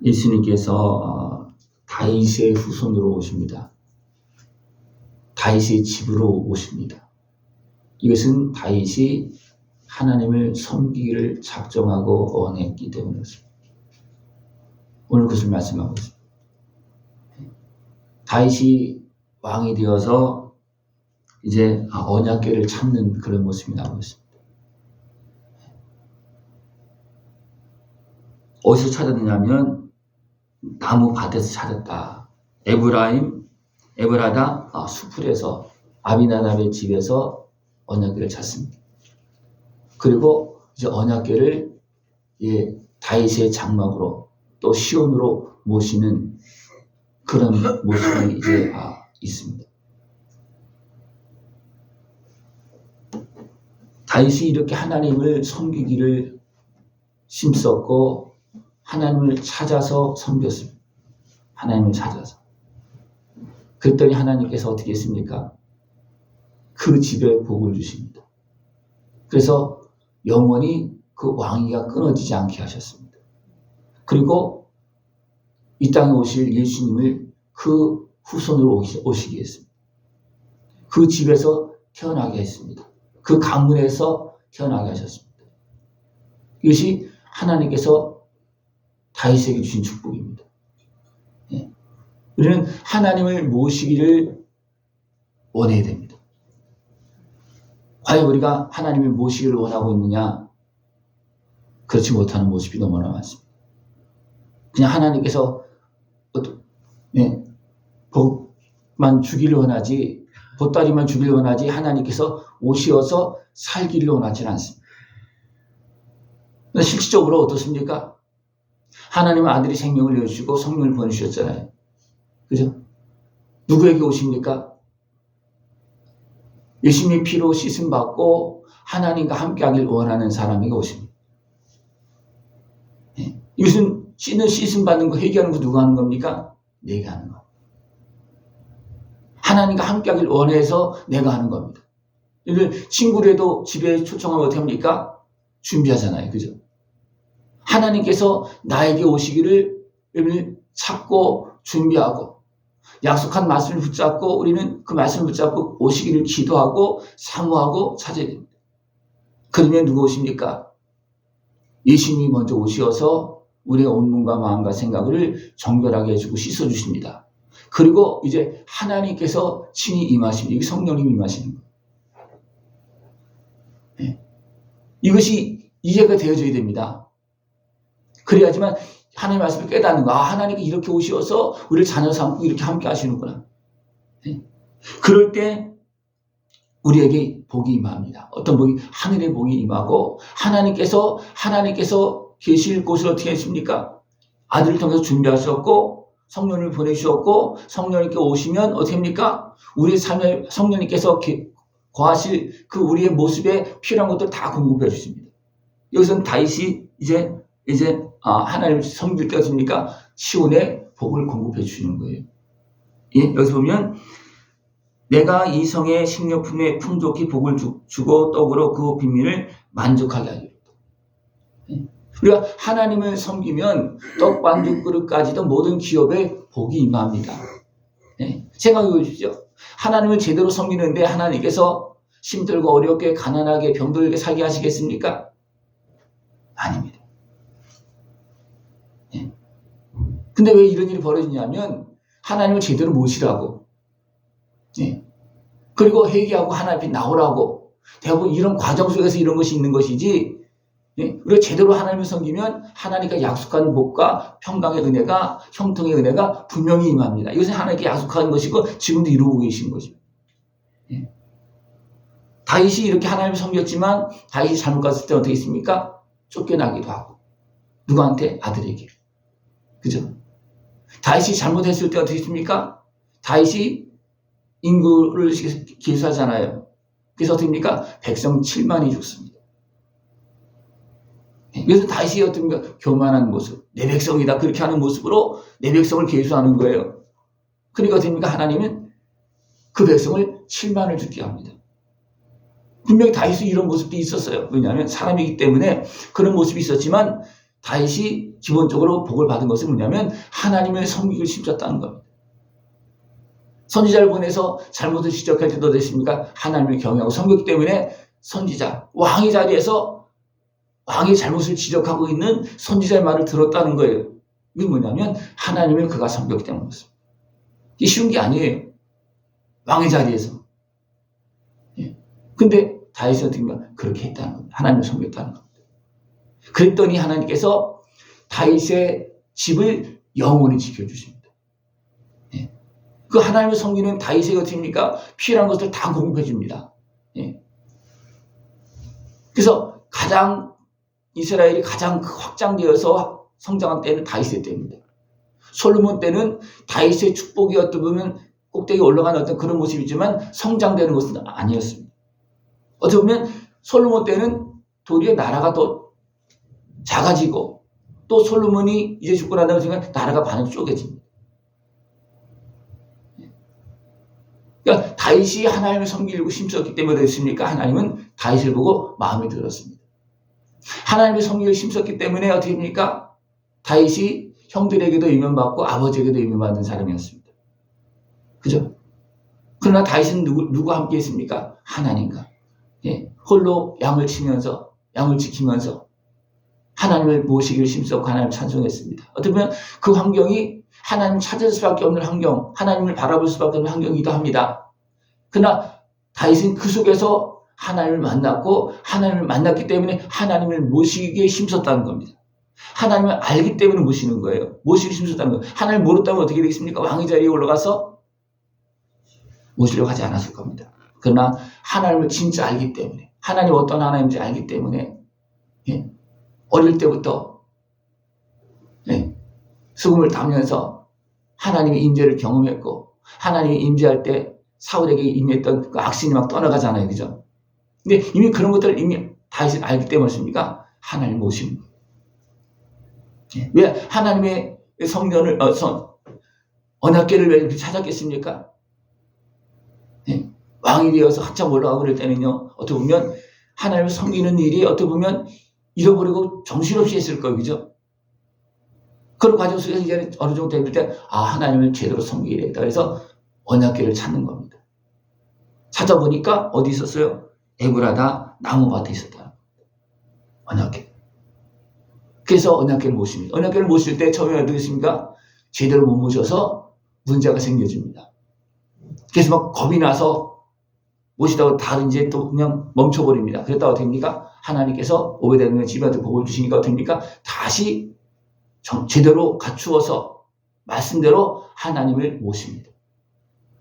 예수님께서 다윗의 후손으로 오십니다. 다윗의 집으로 오십니다. 이것은 다윗이 하나님을 섬기기를 작정하고 원했기 때문이었습니다. 오늘 그것을 말씀하고 있습니다. 다윗이 왕이 되어서 이제 언약궤를 찾는 그런 모습이 나오고 있습니다. 어디서 찾았느냐면 나무 밭에서 찾았다. 에브라다 수풀에서 아비나답의 집에서 언약궤를 찾습니다. 그리고 이제 언약궤를 다윗의 장막으로 또 시온으로 모시는 그런 모습이 이제 있습니다. 다윗이 이렇게 하나님을 섬기기를 힘썼고 하나님을 찾아서 섬겼습니다. 하나님을 찾아서. 그랬더니 하나님께서 어떻게 했습니까? 그 집에 복을 주십니다. 그래서 영원히 그 왕위가 끊어지지 않게 하셨습니다. 그리고 이 땅에 오실 예수님을 그 후손으로 오시게 했습니다. 그 집에서 태어나게 했습니다. 그 가문에서 태어나게 하셨습니다. 이것이 하나님께서 다윗에게 주신 축복입니다. 우리는 하나님을 모시기를 원해야 됩니다. 과연 우리가 하나님을 모시기를 원하고 있느냐? 그렇지 못하는 모습이 너무나 많습니다. 그냥 하나님께서 복만 주기를 원하지, 보따리만 주기를 원하지 하나님께서 오시어서 살기를 원하지는 않습니다. 실질적으로 어떻습니까? 하나님은 아들이 생명을 내주시고 성령을 보내주셨잖아요. 그죠? 누구에게 오십니까? 예수님의 피로 씻음받고 하나님과 함께하길 원하는 사람에게 오십니다. 이것은 씻음받는 거, 회개하는 거 누가 하는 겁니까? 내가 하는 거. 하나님과 함께하길 원해서 내가 하는 겁니다. 이를 친구라도 집에 초청하면 어떻게 합니까? 준비하잖아요. 그죠? 하나님께서 나에게 오시기를 찾고 준비하고 약속한 말씀을 붙잡고 우리는 그 말씀을 붙잡고 오시기를 기도하고 사모하고 찾아야 됩니다. 그러면 누가 오십니까? 예수님이 먼저 오셔서 우리의 온 몸과 마음과 생각을 정결하게 해주고 씻어주십니다. 그리고 이제 하나님께서 친히 임하십니다. 이게 성령님이 임하시는 거예요. 이것이 이해가 되어져야 됩니다. 그래야지만 하나님의 말씀을 깨닫는 거. 하나님이 이렇게 오셔서 우리를 자녀 삼고 이렇게 함께 하시는구나. 그럴 때 우리에게 복이 임합니다. 어떤 복이? 하늘의 복이 임하고 하나님께서 계실 곳을 어떻게 했습니까? 아들을 통해서 준비하셨고 성령을 보내주셨고 성령님께 오시면 어떻게 합니까? 우리의 삶에 성령님께서 거하실 그 우리의 모습에 필요한 것들 다 공급해 주십니다. 여기서는 다윗이 이제 하나님을 섬길 때 어떻습니까? 시온의 복을 공급해 주시는 거예요. 여기서 보면 내가 이 성의 식료품에 풍족히 복을 주고 떡으로 그 빈민을 만족하게 하리로다. 우리가 하나님을 섬기면 떡 반죽 그릇까지도 모든 기업에 복이 임합니다. 생각해 보십시오. 하나님을 제대로 섬기는데 하나님께서 힘들고 어렵게 가난하게 병들게 살게 하시겠습니까? 아닙니다. 근데 왜 이런 일이 벌어지냐면 하나님을 제대로 모시라고 그리고 회개하고 하나님 앞에 나오라고 대부분 이런 과정 속에서 이런 것이 있는 것이지 우리가 제대로 하나님을 섬기면 하나님과 약속한 복과 평강의 은혜가 형통의 은혜가 분명히 임합니다. 이것은 하나님께 약속한 것이고 지금도 이루고 계신 것입니다. 다윗이 이렇게 하나님을 섬겼지만 다윗이 잘못 갔을 때 어떻게 했습니까? 쫓겨나기도 하고 누구한테? 아들에게. 그죠? 다윗이 잘못했을 때 어떻게 했습니까? 다윗이 인구를 계수하잖아요. 그래서 어떻게 합니까? 백성 7만이 죽습니다. 그래서 다윗이 어떻습니까? 교만한 모습, 내 백성이다 그렇게 하는 모습으로 내 백성을 계수하는 거예요. 그러니까 어떻게 합니까? 하나님은 그 백성을 7만을 죽게 합니다. 분명히 다윗은 이런 모습도 있었어요. 왜냐하면 사람이기 때문에 그런 모습이 있었지만 다윗이 기본적으로 복을 받은 것은 뭐냐면 하나님의 섬기기를 힘썼다는 겁니다. 선지자를 보내서 잘못을 지적할 때도 어땠습니까? 하나님을 경외하고 섬겼기 때문에 선지자, 왕의 자리에서 왕의 잘못을 지적하고 있는 선지자의 말을 들었다는 거예요. 이게 뭐냐면 하나님을 그가 섬겼기 때문이었습니다. 이게 쉬운 게 아니에요. 왕의 자리에서. 근데 다윗이 어떻게 그렇게 했다는 겁니다. 하나님을 섬겼다는 겁니다. 그랬더니 하나님께서 다윗의 집을 영원히 지켜주십니다. 그 하나님을 섬기는 다윗의 어떻습니까? 필요한 것들 다 공급해 줍니다. 그래서 이스라엘이 가장 확장되어서 성장한 때는 다윗의 때입니다. 솔로몬 때는 다윗의 축복이 어떻게 보면 꼭대기에 올라가는 어떤 그런 모습이지만 성장되는 것은 아니었습니다. 어떻게 보면 솔로몬 때는 도리어 나라가 더 작아지고 또 솔로몬이 이제 죽고 난 다음에 나라가 반으로 쪼개집니다. 그러니까 다윗이 하나님을 섬기려고 힘썼기 때문에 그랬습니까? 하나님은 다윗을 보고 마음에 들었습니다. 하나님을 섬기려고 힘썼기 때문에 어떻게 됩니까? 다윗이 형들에게도 임명받고 아버지에게도 임명받은 사람이었습니다. 그죠? 그러나 다윗은 누구와 함께 했습니까? 하나님과. 홀로 양을 지키면서 하나님을 모시기를 힘썼고 하나님을 찬송했습니다. 어떻게 보면 그 환경이 하나님을 찾을 수밖에 없는 환경, 하나님을 바라볼 수밖에 없는 환경이기도 합니다. 그러나 다윗은 그 속에서 하나님을 만났고 하나님을 만났기 때문에 하나님을 모시기에 힘썼다는 겁니다. 하나님을 알기 때문에 모시는 거예요. 모시기 힘썼다는 거예요. 하나님을 모르다면 어떻게 되겠습니까? 왕의 자리에 올라가서 모시려고 하지 않았을 겁니다. 그러나 하나님을 진짜 알기 때문에, 하나님 어떤 하나님인지 알기 때문에 어릴 때부터 수금을 타면서 하나님의 임재를 경험했고 하나님이 임재할 때 사울에게 임했던 그 악신이 막 떠나가잖아요. 그죠? 근데 이미 그런 것들을 이미 다윗이 알기 때문이십니까? 하나님을 모시는 거예요. 왜 하나님의 성전을 언약궤를 왜 이렇게 찾았겠습니까? 왕이 되어서 한참 올라가고 그럴 때는요, 어떻게 보면 하나님을 섬기는 일이 어떻게 보면 잃어버리고 정신없이 했을 거예요. 그죠? 그런 과정 속에서 이제 어느 정도 될 때, 하나님을 제대로 섬기게 되겠다. 그래서 언약궤를 찾는 겁니다. 찾아보니까 어디 있었어요? 에브라다 나무밭에 있었다. 언약궤. 그래서 언약궤를 모십니다. 언약궤를 모실 때 처음에 어떻게 했습니까? 제대로 못 모셔서 문제가 생겨집니다. 그래서 막 겁이 나서 모시다가 다른 이제 또 그냥 멈춰버립니다. 그랬다가 어떻게 됩니까? 하나님께서 오베데돔의 집안한테 복을 주시니까 어떻게 됩니까? 다시 제대로 갖추어서 말씀대로 하나님을 모십니다.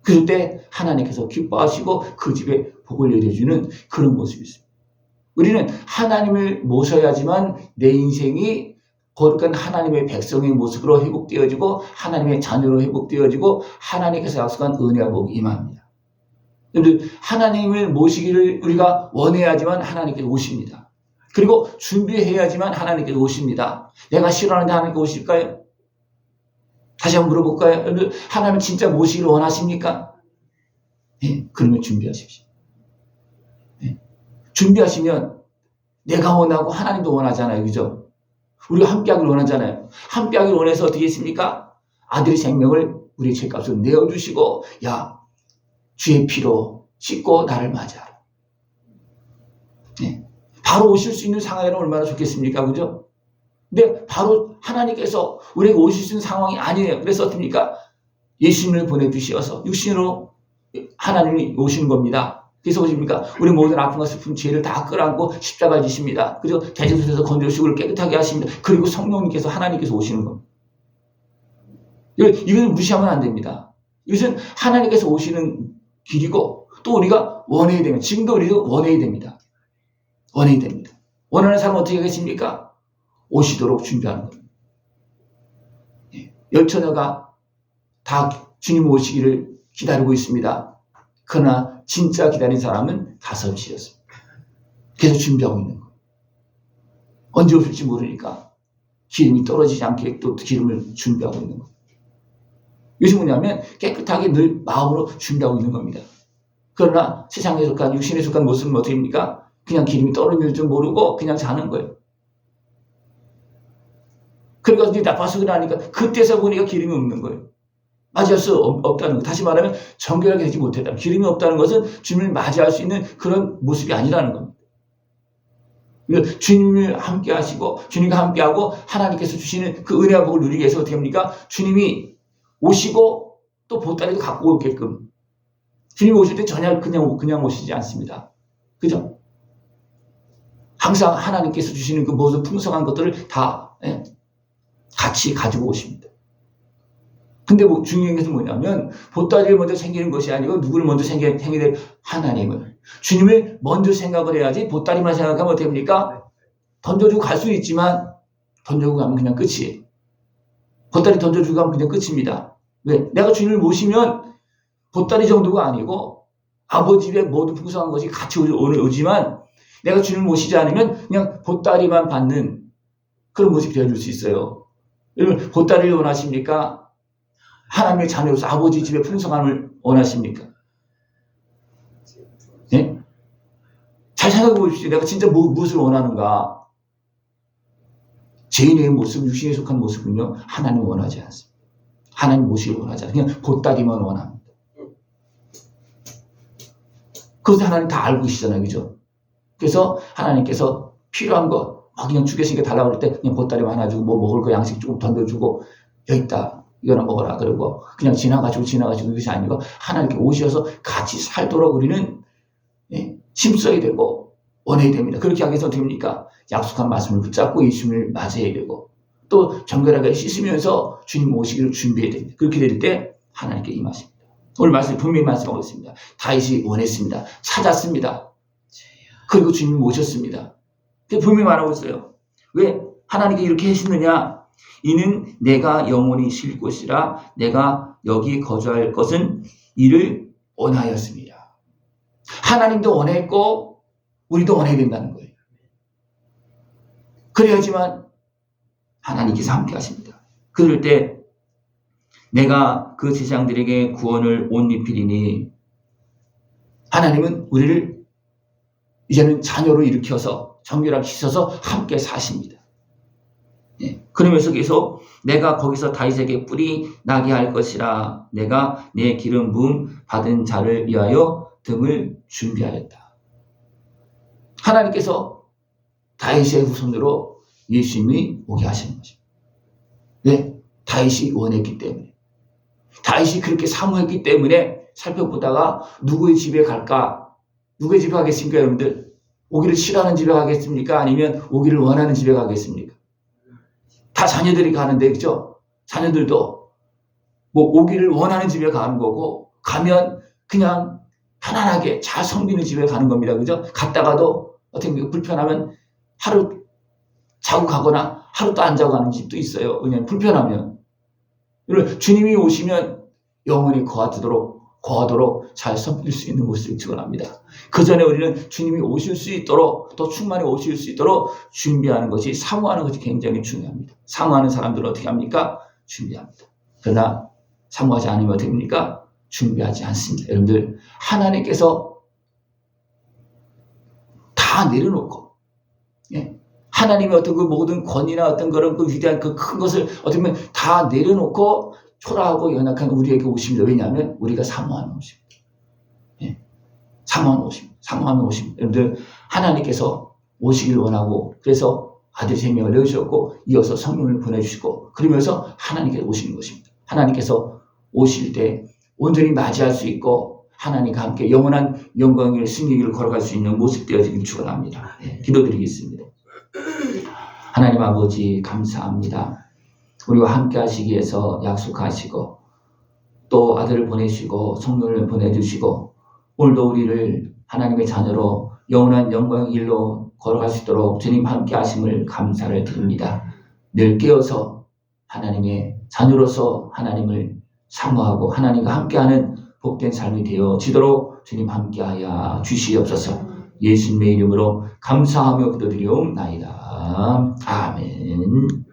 그럴 때 하나님께서 기뻐하시고 그 집에 복을 내려주는 그런 모습이 있습니다. 우리는 하나님을 모셔야지만 내 인생이 거룩한 하나님의 백성의 모습으로 회복되어지고 하나님의 자녀로 회복되어지고 하나님께서 약속한 은혜와 복이 임합니다. 여러분들 하나님을 모시기를 우리가 원해야지만 하나님께서 오십니다. 그리고 준비해야지만 하나님께서 오십니다. 내가 싫어하는데 하나님께 오실까요? 다시 한번 물어볼까요? 여러분들 하나님을 진짜 모시기를 원하십니까? 그러면 준비하십시오. 준비하시면 내가 원하고 하나님도 원하잖아요. 그죠? 우리가 함께하기를 원하잖아요. 함께하기를 원해서 어떻게 했습니까? 아들의 생명을 우리의 죄값으로 내어주시고 주의 피로 씻고 나를 맞이하라. 바로 오실 수 있는 상황이라면 얼마나 좋겠습니까? 그죠? 근데 바로 하나님께서 우리에게 오실 수 있는 상황이 아니에요. 그래서 어떻습니까? 예수님을 보내주시어서 육신으로 하나님이 오시는 겁니다. 그래서 보십니까? 우리 모든 아픔과 슬픔, 죄를 다 끌어안고 십자가를 지십니다. 그리고 대제소에서 건져주시고 우리를 깨끗하게 하십니다. 그리고 성령님께서 하나님께서 오시는 겁니다. 이걸 무시하면 안 됩니다. 이것은 하나님께서 오시는 길이고 또 우리가 원해야 됩니다. 지금도 우리가 원해야 됩니다. 원해야 됩니다. 원하는 사람은 어떻게 하겠습니까? 오시도록 준비하는 겁니다. 열처녀가 다 주님 오시기를 기다리고 있습니다. 그러나 진짜 기다린 사람은 5이었습니다. 계속 준비하고 있는 거예요. 언제 오실지 모르니까 기름이 떨어지지 않게 또 기름을 준비하고 있는 거예요. 이것이 뭐냐면 깨끗하게 늘 마음으로 준비하고 있는 겁니다. 그러나 세상에 속한 육신에 속한 모습은 어떻게 됩니까? 그냥 기름이 떨어질 줄 모르고 그냥 자는 거예요. 그래가지고 이제 나빠서 그러니까 그때서 보니까 기름이 없는 거예요. 맞이할 수 없다는 거. 다시 말하면 정결하게 되지 못했다. 기름이 없다는 것은 주님을 맞이할 수 있는 그런 모습이 아니라는 겁니다. 주님을 함께 하시고 주님과 함께 하고 하나님께서 주시는 그 은혜와 복을 누리기 위해서 어떻게 합니까? 주님이 오시고 또 보따리도 갖고 오게끔. 주님이 오실 때 전혀 그냥 오시지 않습니다. 그죠? 항상 하나님께서 주시는 그 모든 풍성한 것들을 다 같이 가지고 오십니다. 근데 중요한 것은 뭐냐면 보따리를 먼저 챙기는 것이 아니고 누구를 먼저 챙겨야 될 하나님을. 주님을 먼저 생각을 해야지 보따리만 생각하면 어떻게 됩니까? 던져주고 갈 수는 있지만 던져주고 가면 그냥 끝이에요. 보따리 던져주고 가면 그냥 끝입니다. 왜? 내가 주님을 모시면 보따리 정도가 아니고 아버지 집에 모든 풍성한 것이 같이 오지만 내가 주님을 모시지 않으면 그냥 보따리만 받는 그런 모습이 되어줄 수 있어요. 여러분 보따리를 원하십니까? 하나님의 자녀로서 아버지 집의 풍성함을 원하십니까? 네? 잘 생각해 보십시오. 내가 진짜 무엇을 원하는가? 죄인의 모습, 육신에 속한 모습은요, 하나님 원하지 않습니다. 하나님 모시기를 원하지 않습니다. 그냥 보따리만 원합니다. 그것을 하나님 다 알고 계시잖아요. 그죠? 그래서 하나님께서 필요한 거, 그냥 주겠으니까 달라고 그럴 때 그냥 보따리만 하나 주고, 뭐 먹을 거 양식 조금 던져주고, 여기 있다. 이거나 먹어라. 그러고 그냥 지나가지고 이것이 아니고 하나님께 오셔서 같이 살도록 우리는 힘써야 되고 원해야 됩니다. 그렇게 하기 위해서 어떻게 합니까? 약속한 말씀을 붙잡고 예수님을 맞이해야 되고 또 정결하게 씻으면서 주님 오시기를 준비해야 됩니다. 그렇게 될 때 하나님께 임하십니다. 오늘 말씀 분명히 말씀하고 있습니다. 다윗이 원했습니다. 찾았습니다. 그리고 주님이 모셨습니다. 분명히 말하고 있어요. 왜 하나님께 이렇게 하시느냐? 이는 내가 영원히 쉴 곳이라 내가 여기 거주할 것은 이를 원하였습니다. 하나님도 원했고 우리도 원해야 된다는 거예요. 그래야지만 하나님께서 함께 하십니다. 그럴 때 내가 그 제사장들에게 구원을 옷 입히리니 하나님은 우리를 이제는 자녀로 일으켜서 정결하게 씻어서 함께 사십니다. 그러면서 계속 내가 거기서 다윗에게 뿔이 나게 할 것이라 내가 내 기름 부음 받은 자를 위하여 등을 준비하였다. 하나님께서 다윗의 후손으로 예수님이 오게 하시는 것입니다. 네, 다윗이 원했기 때문에 다윗이 그렇게 사모했기 때문에 살펴보다가 누구의 집에 갈까? 누구의 집에 가겠습니까 여러분들? 오기를 싫어하는 집에 가겠습니까? 아니면 오기를 원하는 집에 가겠습니까? 다 자녀들이 가는데, 그죠? 자녀들도 뭐 오기를 원하는 집에 가는 거고, 가면 그냥 편안하게 잘 섬기는 집에 가는 겁니다. 그죠? 갔다가도 어떻게 불편하면 하루 자고 가거나 하루 또 안 자고 가는 집도 있어요. 왜냐하면 불편하면. 주님이 오시면 영원히 거하도록 잘 섬길 수 있는 모습을 축원합니다. 그 전에 우리는 주님이 오실 수 있도록 또 충만히 오실 수 있도록 준비하는 것이 사모하는 것이 굉장히 중요합니다. 사모하는 사람들은 어떻게 합니까? 준비합니다. 그러나 사모하지 않으면 어떻게 합니까? 준비하지 않습니다. 여러분들 하나님께서 다 내려놓고 하나님의 어떤 그 모든 권위나 어떤 그런 그 위대한 그 큰 것을 어떻게 보면 다 내려놓고 초라하고 연약한 우리에게 오십니다. 왜냐하면 우리가 사모하는 오십니다. 사모하는 오십니다. 여러분들 하나님께서 오시길 원하고 그래서 아들 생명을 내주셨고 이어서 성령을 보내주시고 그러면서 하나님께서 오시는 것입니다. 하나님께서 오실 때 온전히 맞이할 수 있고 하나님과 함께 영원한 영광의 승리를 걸어갈 수 있는 모습 되어지길 축원합니다. 기도드리겠습니다. 하나님 아버지 감사합니다. 우리와 함께 하시기 위해서 약속하시고 또 아들을 보내시고 성령을 보내주시고 오늘도 우리를 하나님의 자녀로 영원한 영광의 길로 걸어갈 수 있도록 주님 함께 하심을 감사를 드립니다. 늘 깨어서 하나님의 자녀로서 하나님을 사모하고 하나님과 함께하는 복된 삶이 되어지도록 주님 함께하여 주시옵소서. 예수님의 이름으로 감사하며 기도드리옵나이다. 아멘.